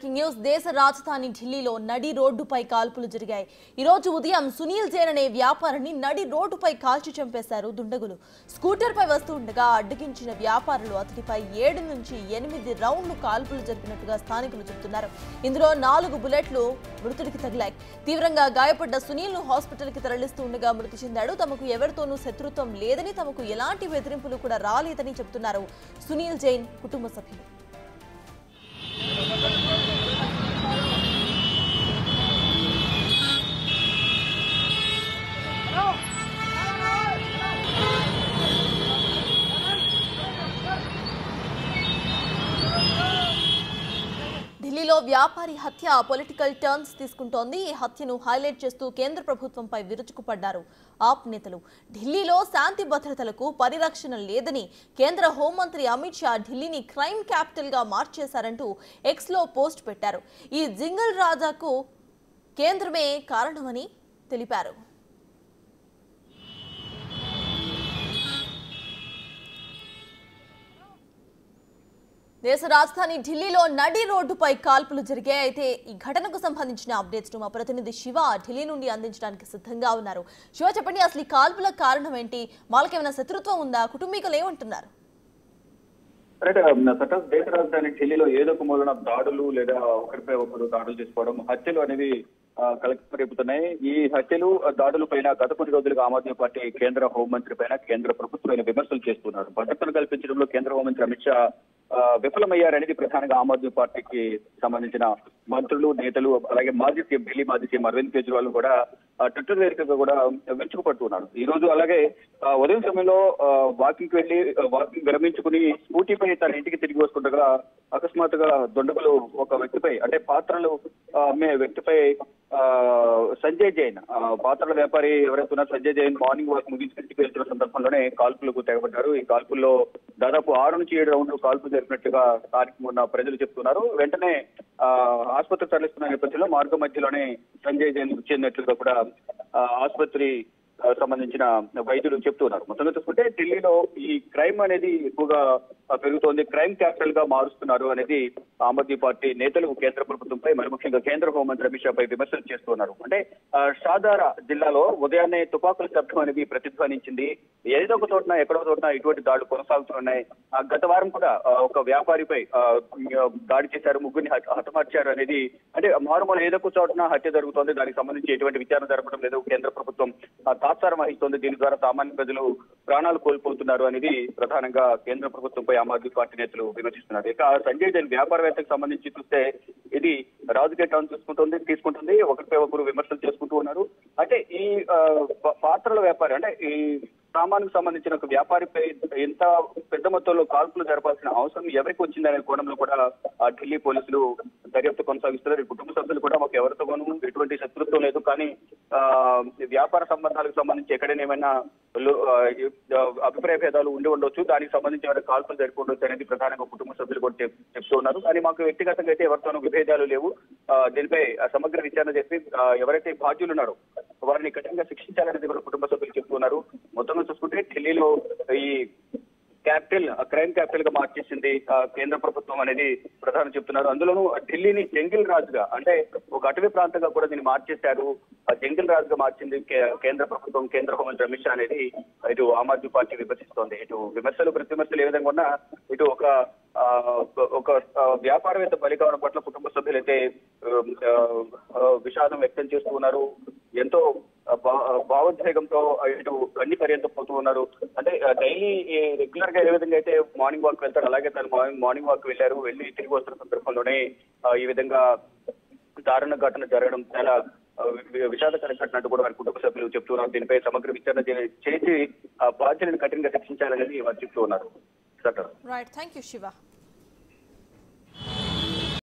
Breaking news దేశ రాజధాని ఢిల్లీలో నడి రోడ్డుపై కాల్పులు జరిగాయి. ఈ రోజు ఉదయం సునీల్ జైన్ అనే వ్యాపారిని నడి రోడ్డుపై కాల్చి చంపేశారు దుండగులు. స్కూటర్ పై వస్తుండగా అడ్డగించిన వ్యాపారులు అతడిపై 7 నుంచి 8 రౌండ్లు కాల్పులు జరిపినట్టుగా స్థానికులు చెబుతున్నారు. ఇందులో 4 బుల్లెట్లు మృతుడికి తగిలాయి. తీవ్రంగా గాయపడ్డ సునీల్ ను హాస్పిటల్ కి తరలిస్తుండగా మృతి చెందాడు. తమకు ఎవరితోనూ శత్రుత్వం లేదని, తమకు ఎలాంటి బెదిరింపులు కూడా రాలేదని చెబుతున్నారు సునీల్ జైన్ కుటుంబ సభ్యులు. ఢిల్లీలో వ్యాపారి హత్య పొలిటికల్ టర్న్స్ తీసుకుంటోంది. ఈ హత్యను హైలైట్ చేస్తూ కేంద్ర ప్రభుత్వంపై విరుచుకుపడ్డారు ఆప్ నేతలు. ఢిల్లీలో శాంతి భద్రతలకు పరిరక్షణ లేదని కేంద్ర హోంమంత్రి అమిత్ షా ఢిల్లీని క్రైమ్ క్యాపిటల్ గా మార్చేశారంటూ ఎక్స్ లో పోస్ట్ పెట్టారు. ఈ జింగల్ రాజాకు కేంద్రమే కారణమని తెలిపారు. దేశ రాజధాని ఢిల్లీలో నడి రోడ్డుపై కాల్పులు జరిగాయి. అయితే ఈ ఘటనకు సంబంధించిన అప్డేట్స్ ను మా ప్రతినిధి శివ ఢిల్లీ నుండి అందించడానికి సిద్ధంగా ఉన్నారు. శివ, చెప్పండి, అసలు ఈ కాల్పుల కారణం ఏంటి? వాళ్ళకేమైనా శత్రుత్వం ఉందా? కుటుంబీకులు ఏమంటున్నారు? దేశ రాజధాని ఢిల్లీలో ఏదో ఒక మూలన దాడులు లేదా ఒకరిపై ఒకరు దాడులు చేసుకోవడం, హత్యలు అనేవి కలెక్టర్ రేపుతున్నాయి. ఈ హత్యలు దాడుల పైన గత కొన్ని రోజులుగా ఆమ్ ఆద్మీ పార్టీ కేంద్ర హోంమంత్రి పైన కేంద్ర ప్రభుత్వం విమర్శలు చేస్తున్నారు. భద్రతను కల్పించడంలో కేంద్ర హోంమంత్రి అమిత్ షా విఫలమయ్యారనేది ప్రధానంగా ఆమ్ ఆద్మీ పార్టీకి సంబంధించిన మంత్రులు, నేతలు, అలాగే మాజీ సీఎం ఢిల్లీ మాజీ సీఎం అరవింద్ కేజ్రీవాల్ కూడా ట్విట్టర్ వేదికగా కూడా విరుచుకుపడుతున్నారు. ఈ రోజు అలాగే ఉదయం సమయంలో వాకింగ్ వెళ్లి వాకింగ్ విరమించుకుని స్కూటీపై తన ఇంటికి తిరిగి వస్తుండగా అకస్మాత్తుగా దుండగులు ఒక వ్యక్తిపై, అంటే పాత్రలు అమ్మే వ్యక్తిపై, సంజయ్ జైన్, పాత్రల వ్యాపారి ఎవరైతే ఉన్నారో సంజయ్ జైన్ మార్నింగ్ వాక్ ముగించి ఇంటికి వెళ్తున్న సందర్భంలోనే కాల్పులకు తెగబడ్డారు. ఈ కాల్పుల్లో దాదాపు 6 నుంచి 7 రౌండ్లు కాల్పులు జరిపినట్లుగా స్థానికంగా ఉన్న ప్రజలు చెప్తున్నారు. వెంటనే ఆసుపత్రికి తరలిస్తున్న నేపథ్యంలో మార్గం మధ్యలోనే సంజయ్ జైన్ మృతి చెందినట్లుగా కూడా ఆసుపత్రి సంబంధించిన వైద్యులు చెప్తున్నారు. మొత్తంగా చూసుకుంటే ఢిల్లీలో ఈ క్రైమ్ అనేది ఎక్కువగా పెరుగుతోంది. క్రైమ్ క్యాపిటల్ గా మారుస్తున్నారు అనేది ఆమ్ ఆద్మీ పార్టీ నేతలు కేంద్ర ప్రభుత్వంపై, మరి ముఖ్యంగా కేంద్ర హోంమంత్రి అమిత్ షాపై విమర్శలు చేస్తున్నారు. అంటే షాదారా జిల్లాలో ఉదయాన్నే తుపాకుల శబ్దం అనేది ప్రతిధ్వనించింది. ఏదో ఒక చోటన ఎక్కడో చోటన ఇటువంటి దాడులు కొనసాగుతున్నాయి. గత వారం కూడా ఒక వ్యాపారిపై దాడి చేశారు, ముగ్గురిని హతమార్చారు అనేది, అంటే మారుమూల ఏదో ఒక చోటన హత్య జరుగుతోంది. దానికి సంబంధించి ఎటువంటి విచారణ జరపడం లేదు. కేంద్ర ప్రభుత్వం తాత్సారం వహిస్తోంది. దీని ద్వారా సామాన్య ప్రజలు ప్రాణాలు కోల్పోతున్నారు అనేది ప్రధానంగా కేంద్ర ప్రభుత్వంపై ఆమ్ ఆద్మీ పార్టీ నేతలు విమర్శిస్తున్నారు. ఇక సంజయ్ జైన్ వ్యాపారవేత్తకు సంబంధించి చూస్తే ఇది రాజకీయ టర్న్ తీసుకుంటుంది. ఒకరిపై ఒకరు విమర్శలు చేసుకుంటూ ఉన్నారు. అంటే ఈ పాత్రల వ్యాపారి, అంటే ఈ సామాన్కు సంబంధించిన ఒక వ్యాపారిపై ఎంత పెద్ద మొత్తంలో కాల్పులు జరపాల్సిన అవసరం ఎవరికి వచ్చిందనే కోణంలో కూడా ఢిల్లీ పోలీసులు దర్యాప్తు కొనసాగిస్తున్నారు. ఈ కుటుంబ సభ్యులు కూడా మాకు ఎవరితోనూ ఎటువంటి శత్రుత్వం లేదు, కానీ వ్యాపార సంబంధాలకు సంబంధించి ఎక్కడైనా ఏమైనా అభిప్రాయ భేదాలు ఉండి ఉండొచ్చు, దానికి సంబంధించి ఎవరైనా కాల్పులు జరిపి ఉండొచ్చు అనేది ప్రధానంగా కుటుంబ సభ్యులు కూడా చెప్తూ ఉన్నారు. కానీ మాకు వ్యక్తిగతంగా అయితే ఎవరితోనూ విభేదాలు లేవు. దీనిపై సమగ్ర విచారణ చేసి ఎవరైతే బాధ్యులు ఉన్నారో వారిని కఠినంగా శిక్షించాలనేది కూడా కుటుంబ సభ్యులు చెప్తున్నారు. మొత్తంగా చూసుకుంటే ఢిల్లీలో ఈ క్రైమ్ క్యాపిటల్ గా మార్చేసింది కేంద్ర ప్రభుత్వం అనేది ప్రధాని చెప్తున్నారు. అందులోనూ ఢిల్లీని జంగిల్ రాజుగా, అంటే ఒక అటవీ ప్రాంతంగా కూడా దీన్ని మార్చేశారు. జంగిల్ రాజుగా మార్చింది కేంద్ర ప్రభుత్వం, కేంద్ర హోంమంత్రి అమిత్ షా అనేది ఇటు ఆమ్ ఆద్మీ పార్టీ విమర్శిస్తోంది. ఇటు విమర్శలు ప్రతివిమర్శలు ఏ విధంగా ఉన్నా ఇటు ఒక వ్యాపారవేత్త బలి కావడం పట్ల కుటుంబ సభ్యులైతే విషాదం వ్యక్తం చేస్తూ ఉన్నారు. ఎంతో భావోద్వేగంతో ఇటు కన్ని పర్యంతం పోతూ ఉన్నారు. అంటే డైలీ రెగ్యులర్ గా ఏ విధంగా అయితే మార్నింగ్ వాక్ వెళ్తారు, అలాగే తను మార్నింగ్ వాక్ వెళ్ళి తిరిగి వస్తున్న సందర్భంలోనే ఈ విధంగా దారుణ ఘటన జరగడం చాలా విషాదకర ఘటన కూడా వారి కుటుంబ సభ్యులు చెప్తున్నారు. దీనిపై సమగ్ర విచారణ చేసి బాధ్యులను కఠినంగా శిక్షించాలనేది వారు చెప్తూ ఉన్నారు. Right, thank you Shiva.